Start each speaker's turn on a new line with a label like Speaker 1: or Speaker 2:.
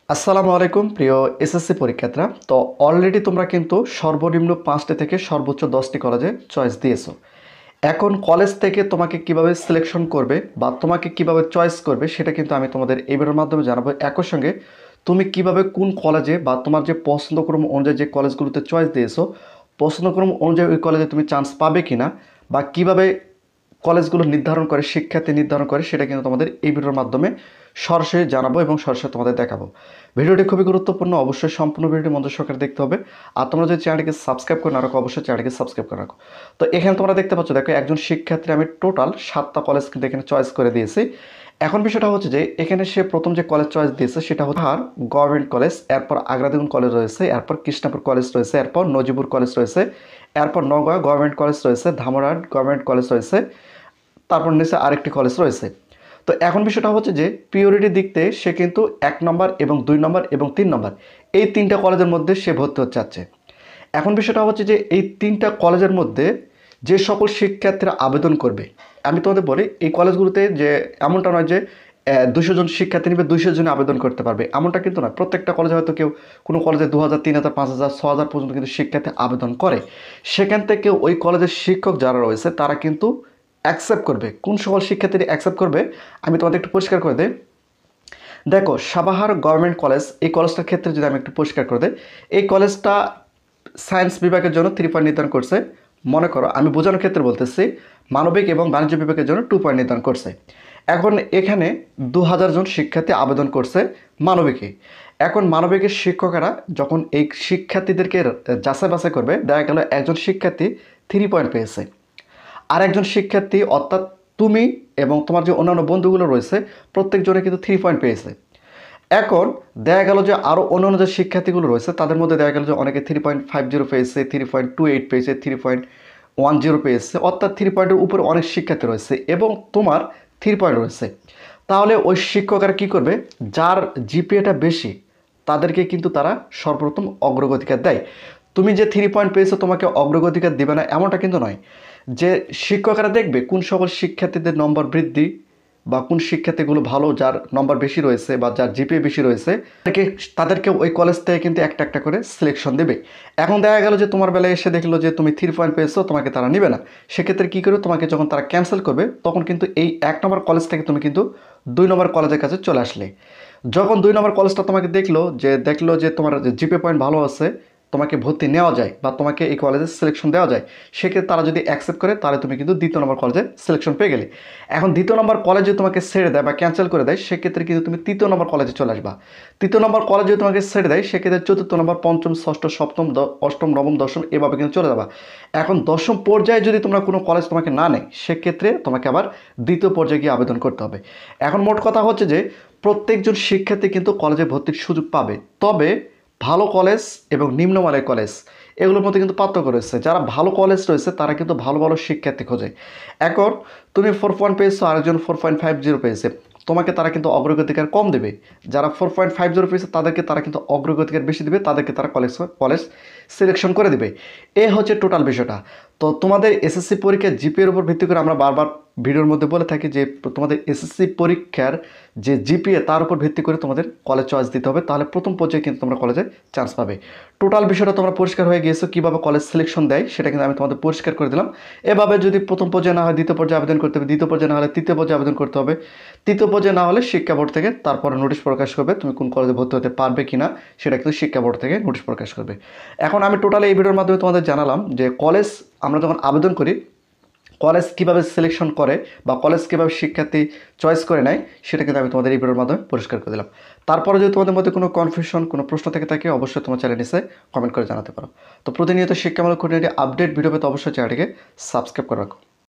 Speaker 1: আসসালামু আলাইকুম প্রিয় এসএসসি পরীক্ষার্থীরা। তো অলরেডি তোমরা কিন্তু সর্বনিম্ন 5টি থেকে সর্বোচ্চ 10টি কলেজে চয়েস দিয়েছো। এখন কলেজ থেকে তোমাকে কিভাবে সিলেকশন করবে বা তোমাকে কিভাবে চয়েস করবে সেটা কিন্তু আমি তোমাদের এই ভিডিওর মাধ্যমে জানাবো। একই সঙ্গে তুমি কিভাবে কোন কলেজে বা তোমার যে পছন্দক্রম অনুযায়ী যে কলেজগুলোতে চয়েস দিয়েছো, পছন্দক্রম অনুযায়ী ওই কলেজে তুমি চান্স পাবে কিনা বা কিভাবে কলেজগুলো নির্ধারণ করে, শিক্ষার্থী নির্ধারণ করে, সেটা কিন্তু তোমাদের এই ভিডিওর মাধ্যমে সরাসরি জানাবো এবং সরাসরি তোমাদের দেখাবো। ভিডিওটি খুবই গুরুত্বপূর্ণ, অবশ্যই সম্পূর্ণ ভিডিওটি মনোযোগ সহকারে দেখতে হবে। আর তোমরা যদি চ্যানেলটিকে সাবস্ক্রাইব করে না রাখো, অবশ্যই চ্যানেলটিকে সাবস্ক্রাইব করে রাখো। তো এখানে তোমরা দেখতে পাচ্ছ, দেখো একজন শিক্ষার্থী আমি টোটাল 7টা কলেজ কিন্তু এখানে চয়েস করে দিয়েছি। এখন বিষয়টা হচ্ছে যে এখানে সে প্রথম যে কলেজ চয়েস দিয়েছে সেটা হচ্ছে আর গভর্নমেন্ট কলেজ, এরপর আগ্রাদিগন কলেজ রয়েছে, এরপর কৃষ্ণাপুর কলেজ রয়েছে, এরপর নজিবুর কলেজ রয়েছে, এরপর নওগাঁ গভর্নমেন্ট কলেজ রয়েছে, ধামরাট গভর্নমেন্ট কলেজ রয়েছে, তারপর নিচে আরেকটি কলেজ রয়েছে। তো এখন বিষয়টা হচ্ছে যে প্রিওরিটি দিক থেকে সে কিন্তু 1 নম্বর এবং 2 নম্বর এবং 3 নম্বর এই 3টা কলেজের মধ্যে সে ভর্তি হতে চাচ্ছে। এখন বিষয়টা হচ্ছে যে এই 3টা কলেজের মধ্যে যে সকল শিক্ষার্থীরা আবেদন করবে, আমি তোমাদের বলি এই কলেজগুলোতে যে এমনটা নয় যে 200 জন শিক্ষার্থী নেবে 200 জন আবেদন করতে পারবে, এমনটা কিন্তু নয়। প্রত্যেকটা কলেজে হয়তো কেউ কোনো কলেজে 2000, 3000, 5000, 6000 পর্যন্ত কিন্তু শিক্ষার্থী আবেদন করে। সেখান থেকে ওই কলেজের শিক্ষক যারা রয়েছে তারা কিন্তু অ্যাকসেপ্ট করবে। কোন সকল শিক্ষার্থীরা অ্যাকসেপ্ট করবে আমি তোমাদের একটু পরিষ্কার করে দিই। দেখো, সাবাহার গভর্নমেন্ট কলেজ, এই কলেজটার ক্ষেত্রে যদি আমি একটু পরিষ্কার করে দিই, এই কলেজটা সায়েন্স বিভাগের জন্য 3 পয়েন্ট নির্ধারণ করছে। মনে করো আমি বোঝানোর ক্ষেত্রে বলতেছি, মানবিক এবং বাণিজ্য বিভাগের জন্য 2 পয়েন্ট নির্ধারণ করছে। এখন এখানে 2000 জন শিক্ষার্থী আবেদন করছে মানবিকে। এখন মানবিকের শিক্ষকেরা যখন এই শিক্ষার্থীদেরকে যাচাই বাছাই করবে, দেখা গেল একজন শিক্ষার্থী 3 পয়েন্ট পেয়েছে, আর একজন শিক্ষার্থী অর্থাৎ তুমি এবং তোমার যে অন্যান্য বন্ধুগুলো রয়েছে প্রত্যেকজনে কিন্তু 3 পয়েন্ট পেয়েছে। এখন দেখা গেল যে আরও অন্যান্য যে শিক্ষার্থীগুলো রয়েছে তাদের মধ্যে দেখা গেল যে অনেকে 3.50 পেয়েছে, 3.28 পেয়েছে, 3.10 পেয়েছে, অর্থাৎ 3 পয়েন্টের উপরে অনেক শিক্ষার্থী রয়েছে এবং তোমার 3 পয়েন্ট রয়েছে। তাহলে ওই শিক্ষকরা কী করবে, যার জিপিএটা বেশি তাদেরকে কিন্তু তারা সর্বপ্রথম অগ্রগতিকার দেয়। তুমি যে 3 পয়েন্ট পেয়েছো তোমাকে অগ্রগতিকার দেবে না এমনটা কিন্তু নয়। যে শিক্ষকরা দেখবে কোন সকল শিক্ষার্থীদের নম্বর বৃদ্ধি বা কোন শিক্ষার্থীগুলো ভালো, যার নম্বর বেশি রয়েছে বা যার জিপিএ বেশি রয়েছে, তাদেরকে ওই কলেজ থেকে কিন্তু একটা একটা করে সিলেকশন দেবে। এখন দেখা গেল যে তোমার বেলায় এসে দেখলো যে তুমি 3 পয়েন্ট পেয়েছো, তোমাকে তারা নেবে না। সেক্ষেত্রে কী করবে, তোমাকে যখন তারা ক্যান্সেল করবে তখন কিন্তু এই 1 নম্বর কলেজ থেকে তুমি কিন্তু 2 নম্বর কলেজের কাছে চলে আসলে। যখন 2 নম্বর কলেজটা তোমাকে দেখলো যে তোমার জিপিএ পয়েন্ট ভালো আছে, তোমাকে ভর্তি নেওয়া যায় বা তোমাকে এই কলেজে সিলেকশন দেওয়া যায়, সেক্ষেত্রে তারা যদি অ্যাকসেপ্ট করে তাহলে তুমি কিন্তু 2য় নম্বর কলেজে সিলেকশন পেয়ে গেলে। এখন 2য় নম্বর কলেজে তোমাকে ছেড়ে দেয় বা ক্যান্সেল করে দেয়, সেক্ষেত্রে কিন্তু তুমি 3য় নম্বর কলেজে চলে আসবা। 3য় নম্বর কলেজে তোমাকে ছেড়ে দেয়, সেক্ষেত্রে 4র্থ নম্বর, 5ম, 6ষ্ঠ, 7ম, 8ম, 9ম, 10ম এভাবে কিন্তু চলে যাবা। এখন 10ম পর্যায়ে যদি তোমরা কোনো কলেজ তোমাকে না নেয়, সেক্ষেত্রে তোমাকে আবার 2য় পর্যায়ে গিয়ে আবেদন করতে হবে। এখন মোট কথা হচ্ছে যে প্রত্যেকজন শিক্ষার্থী কিন্তু কলেজে ভর্তির সুযোগ পাবে, তবে ভালো কলেজ এবং নিম্নমানের কলেজ এগুলোর মধ্যে কিন্তু পার্থক্য রয়েছে। যারা ভালো কলেজ রয়েছে তারা কিন্তু ভালো ভালো শিক্ষার্থী খোঁজে। এখন তুমি 4 পয়েন্ট পেয়েছো, আরেকজন 4.50 পেয়েছে, তোমাকে তারা কিন্তু অগ্রগতিকার কম দেবে। যারা 4.50 পেয়েছে তাদেরকে তারা কিন্তু অগ্রগতিকার বেশি দেবে, তাদেরকে তারা কলেজ সিলেকশন করে দেবে। এ হচ্ছে টোটাল বিষয়টা। তো তোমাদের এসএসসি পরীক্ষার জিপিএর উপর ভিত্তি করে আমরা বারবার ভিডিওর মধ্যে বলে থাকি যে তোমাদের এসএসসি পরীক্ষার যে জিপিএ তার উপর ভিত্তি করে তোমাদের কলেজ চয়েস দিতে হবে, তাহলে প্রথম পর্যায়ে কিন্তু তোমরা কলেজে চান্স পাবে। টোটাল বিষয়টা তোমরা পরিষ্কার হয়ে গিয়েছো, কীভাবে কলেজ সিলেকশন দেয় সেটা কিন্তু আমি তোমাদের পরিষ্কার করে দিলাম। এভাবে যদি প্রথম পর্যায়ে না হয় 2য় পর্যায়ে আবেদন করতে হবে, 2য় পর্যায়ে না হলে 3য় পর্যায়ে আবেদন করতে হবে, 3য় পর্যায়ে না হলে শিক্ষা বোর্ড থেকে তারপরে নোটিশ প্রকাশ করবে তুমি কোন কলেজে ভর্তি হতে পারবে কিনা, সেটা কিন্তু শিক্ষা বোর্ড থেকে নোটিশ প্রকাশ করবে। এখন আমি টোটালি এই ভিডিওর মাধ্যমে তোমাদের জানালাম যে কলেজ আমরা যখন আবেদন করি, কলেজ কীভাবে সিলেকশন করে বা কলেজ কীভাবে শিক্ষার্থী চয়েস করে নেয় সেটা কিন্তু আমি তোমাদের এই ভিডিওর মাধ্যমে পরিষ্কার করে দিলাম। তারপরে যদি তোমাদের মধ্যে কোনো কনফিউশন, কোনো প্রশ্ন থেকে থাকে অবশ্যই তোমার চ্যানেল নিচে কমেন্ট করে জানাতে পারো। তো প্রতিনিয়ত শিক্ষামূলক খুঁটিনাটি আপডেট ভিডিও পেতে অবশ্যই চ্যানেলটিকে সাবস্ক্রাইব করে রাখো।